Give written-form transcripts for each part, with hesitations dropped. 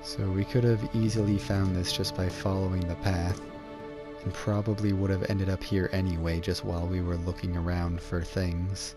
So we could have easily found this just by following the path, and probably would have ended up here anyway, just while we were looking around for things.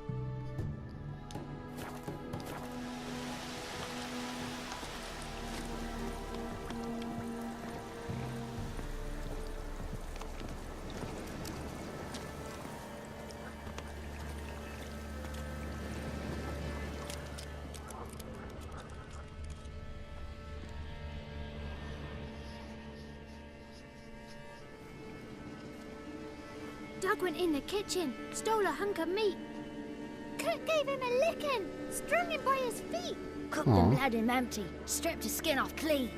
Doug went in the kitchen, stole a hunk of meat. Cook gave him a licking, strung him by his feet. Cooked and had him empty, stripped his skin off clean.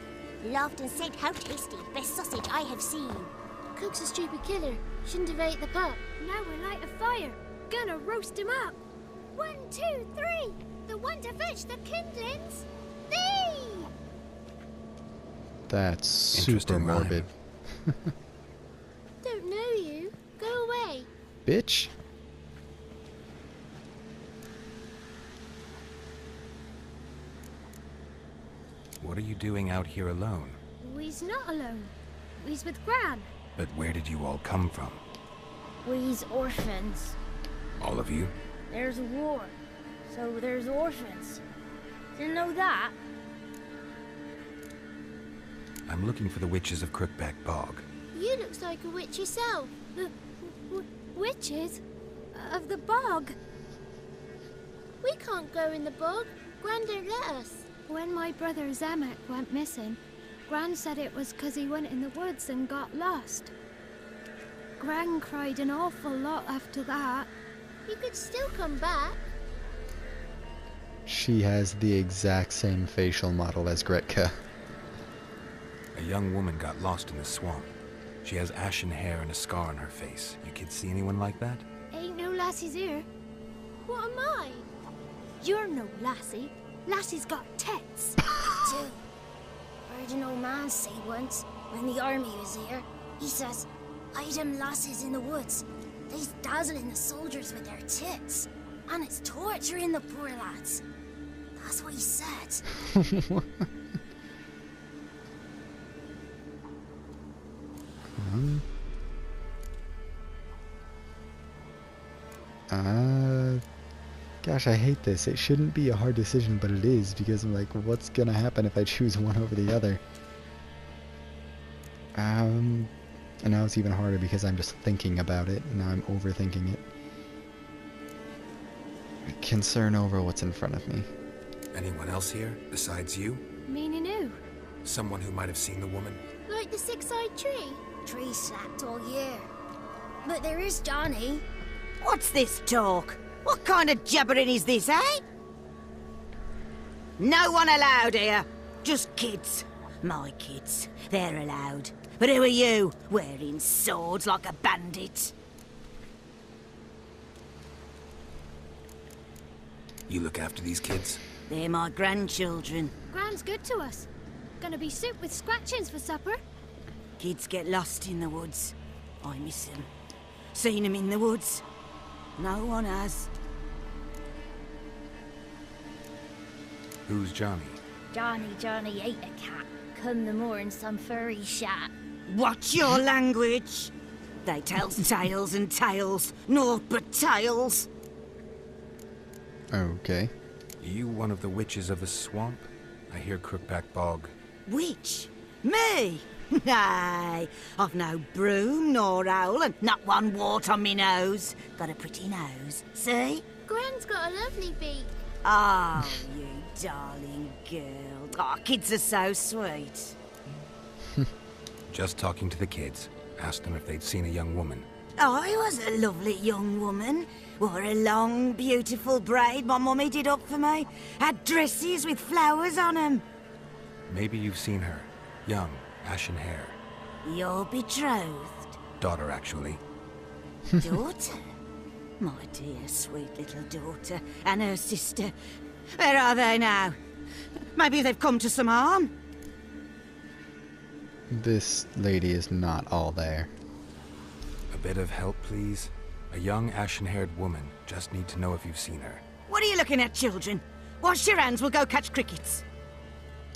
Laughed and said how tasty, best sausage I have seen. Cook's a stupid killer, shouldn't have ate the pup. Now we'll light a fire, gonna roast him up. 1, 2, 3, the one to fetch the kindlings. Thee! That's super morbid. Don't know you. Go away. Bitch. What are you doing out here alone? We's not alone. We's with Gran. But where did you all come from? We's orphans. All of you? There's a war, so there's orphans. Didn't know that? I'm looking for the witches of Crookback Bog. You looks like a witch yourself. Witches? Of the bog? We can't go in the bog. Gran don't let us. When my brother Zamek went missing, Gran said it was 'cause he went in the woods and got lost. Gran cried an awful lot after that. You could still come back. She has the exact same facial model as Gretka. A young woman got lost in the swamp. She has ashen hair and a scar on her face. You kids see anyone like that? Ain't no lassies here. What am I? You're no lassie. Lassie's got tits. Too. Heard an old man say once, when the army was here, he says, "Hide them lasses in the woods. They's dazzling the soldiers with their tits. And it's torturing the poor lads." That's what he said. Gosh, I hate this. It shouldn't be a hard decision, but it is, because I'm like, what's gonna happen if I choose one over the other? And now it's even harder because I'm just thinking about it, and now I'm overthinking it. Concern over what's in front of me. Anyone else here, besides you? Meaning who? Someone who might have seen the woman? Like the six-eyed tree? Tree slapped all year. But there is Johnny. What's this talk? What kind of jabbering is this, eh? No one allowed here. Just kids. My kids. They're allowed. But who are you, wearing swords like a bandit? You look after these kids? They're my grandchildren. Gran's good to us. Gonna be soup with scratchings for supper. Kids get lost in the woods. I miss them. Seen them in the woods. No one has. Who's Johnny? Johnny ate a cat. Come the moor in some furry shat. Watch your language. They tells tales and tales. Naught but tales. Okay. Are you one of the witches of the swamp? I hear Crookback Bog. Witch? Me? Nay, I've no broom nor owl and not one wart on me nose. Got a pretty nose, see? Gran's got a lovely beak. Oh, you darling girl. Oh, kids are so sweet. Just talking to the kids. Asked them if they'd seen a young woman. I was a lovely young woman. Wore a long, beautiful braid my mummy did up for me. Had dresses with flowers on 'em. Maybe you've seen her. Young, ashen hair. You're betrothed? Daughter, actually. Daughter? My dear, sweet little daughter. And her sister. Where are they now? Maybe they've come to some harm? This lady is not all there. A bit of help, please? A young, ashen-haired woman. Just need to know if you've seen her. What are you looking at, children? Wash your hands, we'll go catch crickets.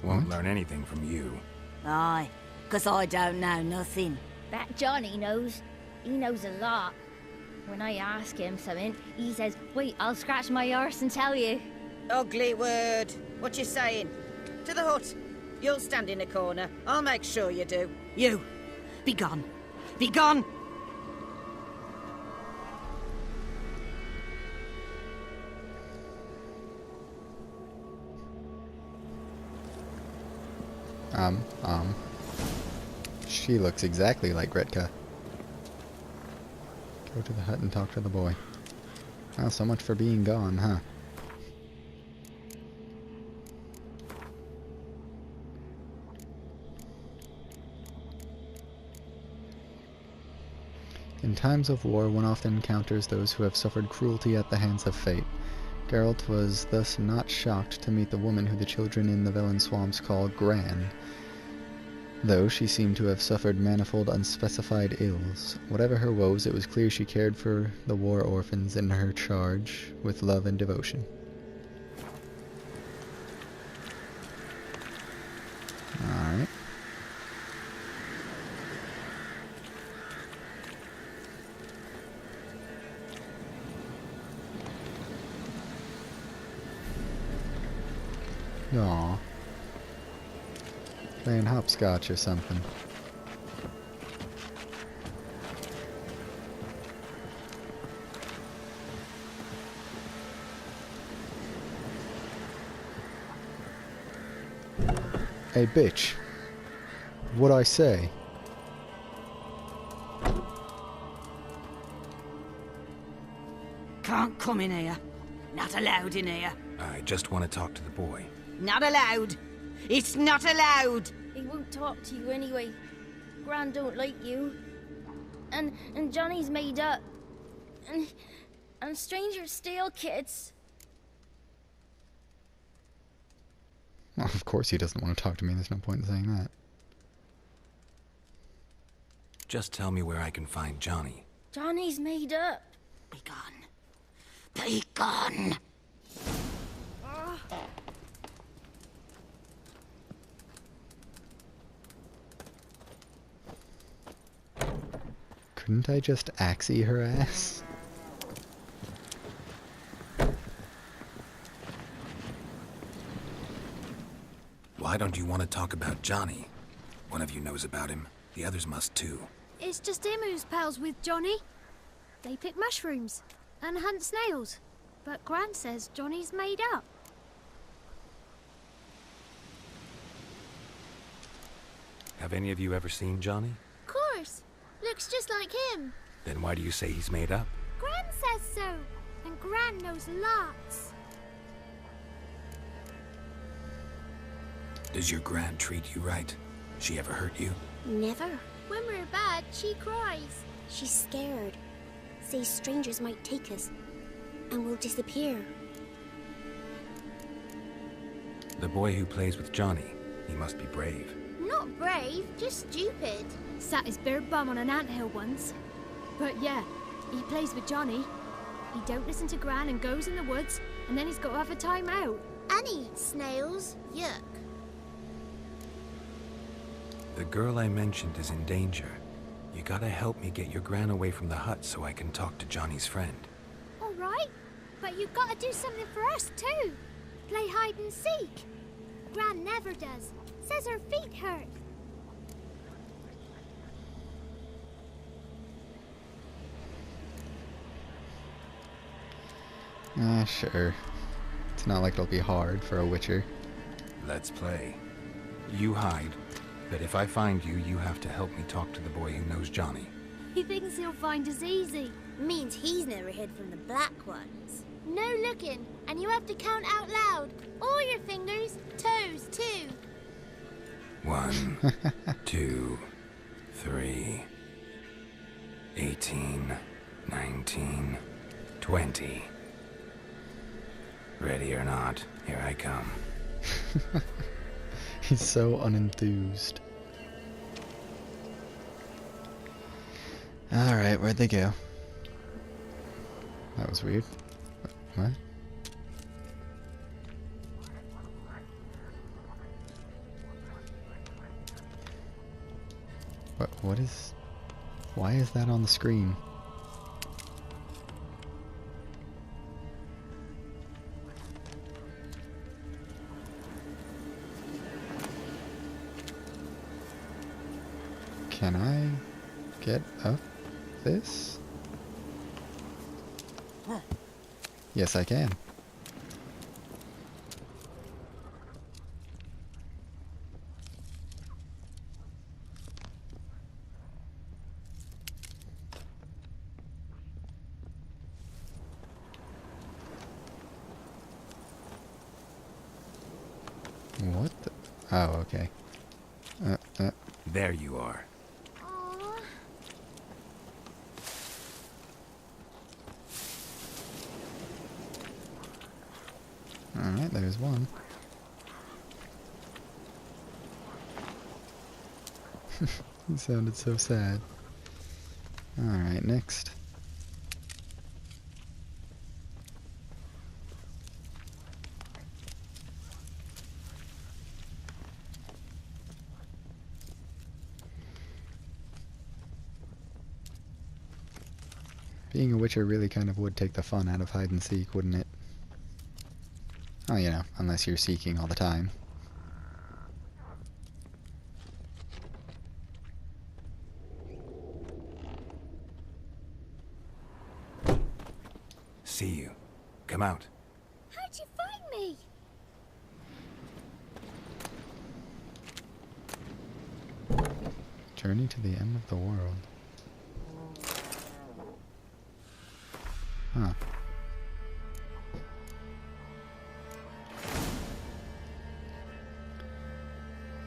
Won't learn anything from you. Aye, 'cause I don't know nothing. That Johnny knows. He knows a lot. When I ask him something, he says, wait, I'll scratch my arse and tell you. Ugly word. What you saying? To the hut. You'll stand in a corner. I'll make sure you do. You, be gone. Be gone! She looks exactly like Gretka. Go to the hut and talk to the boy. Well, so much for being gone, huh? In times of war, one often encounters those who have suffered cruelty at the hands of fate. Geralt was thus not shocked to meet the woman who the children in the Velen swamps call Gran, though she seemed to have suffered manifold unspecified ills. Whatever her woes, it was clear she cared for the war orphans in her charge with love and devotion. Alright. Aw. Playing hopscotch or something. Hey, bitch. What'd I say? Can't come in here. Not allowed in here. I just want to talk to the boy. Not allowed. It's not allowed. He won't talk to you anyway. Gran don't like you. And Johnny's made up. And strangers steal kids. Well, of course he doesn't want to talk to me. There's no point in saying that. Just tell me where I can find Johnny. Johnny's made up. Be gone. Be gone. Couldn't I just axie her ass? Why don't you want to talk about Johnny? One of you knows about him. The others must too. It's just him who's pals with Johnny. They pick mushrooms and hunt snails. But Gran says Johnny's made up. Have any of you ever seen Johnny? Of course. Looks just like him. Then why do you say he's made up? Gran says so. And Gran knows lots. Does your Gran treat you right? She ever hurt you? Never. When we're bad, she cries. She's scared. Says strangers might take us. And we'll disappear. The boy who plays with Johnny, he must be brave. Not brave, just stupid. Sat his bare bum on an anthill once. But yeah, he plays with Johnny. He don't listen to Gran and goes in the woods, and then he's got to have a time out. And he eats snails. Yuck. The girl I mentioned is in danger. You gotta help me get your Gran away from the hut so I can talk to Johnny's friend. All right, but you've got to do something for us too. Play hide and seek. Gran never does. Says her feet hurt. Sure. It's not like it'll be hard for a witcher. Let's play. You hide, but if I find you, you have to help me talk to the boy who knows Johnny. He thinks he'll find us easy. Means he's never hid from the black ones. No looking, and you have to count out loud. All your fingers, toes too. 1, 2, 3, 18, 19, 20. Ready or not, here I come. He's so unenthused. Alright, where'd they go? That was weird. What? What is... Why is that on the screen? Can I get up this? Yes, I can. What the... Oh, okay. There you are. Aw. Alright, there's one. He sounded so sad. Alright, next. Being a witcher really kind of would take the fun out of hide and seek, wouldn't it? Oh, you know, unless you're seeking all the time. See you. Come out. How'd you find me? Journey to the end of the world. Huh.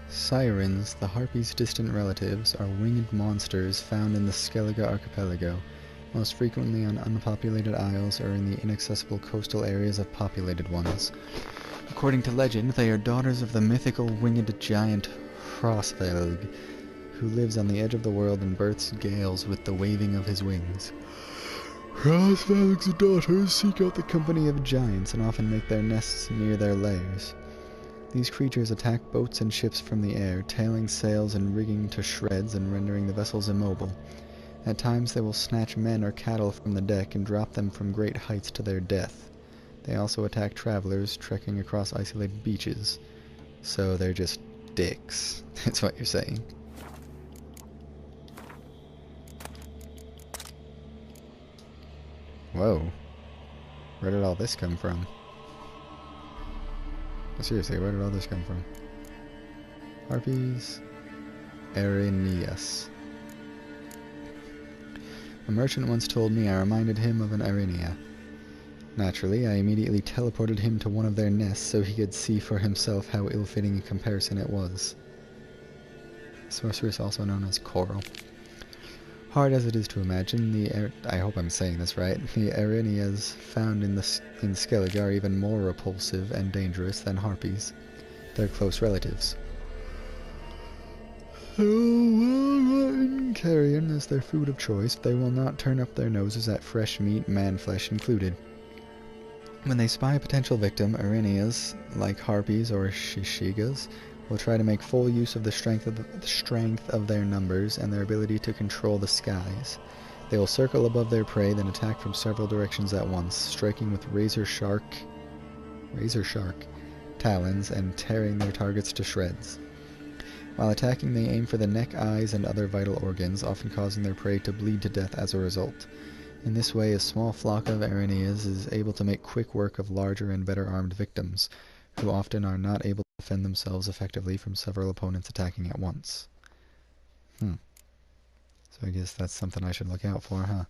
Sirens, the Harpies' distant relatives, are winged monsters found in the Skellige archipelago, most frequently on unpopulated isles or in the inaccessible coastal areas of populated ones. According to legend, they are daughters of the mythical winged giant Hrosvelg, who lives on the edge of the world and births gales with the waving of his wings. Hrosvelg's daughters seek out the company of giants and often make their nests near their lairs. These creatures attack boats and ships from the air, tailing sails and rigging to shreds and rendering the vessels immobile. At times they will snatch men or cattle from the deck and drop them from great heights to their death. They also attack travelers trekking across isolated beaches. So they're just dicks, that's what you're saying. Whoa. Where did all this come from? Seriously, where did all this come from? Harpies. Arrhenius. A merchant once told me I reminded him of an Arrhenia. Naturally, I immediately teleported him to one of their nests so he could see for himself how ill-fitting a comparison it was. Sorceress, also known as coral. Hard as it is to imagine, I hope I'm saying this right, the Arrhenias found in Skellige are even more repulsive and dangerous than harpies. They're close relatives. Carrion is their food of choice. They will not turn up their noses at fresh meat, man flesh included. When they spy a potential victim, Arrhenias, like harpies or shishigas, will try to make full use of the strength of their numbers and their ability to control the skies. They will circle above their prey, then attack from several directions at once, striking with razor shark talons and tearing their targets to shreds. While attacking, they aim for the neck, eyes, and other vital organs, often causing their prey to bleed to death as a result. In this way, a small flock of Arrhenias is able to make quick work of larger and better armed victims, who often are not able to defend themselves effectively from several opponents attacking at once. So I guess that's something I should look out for, huh?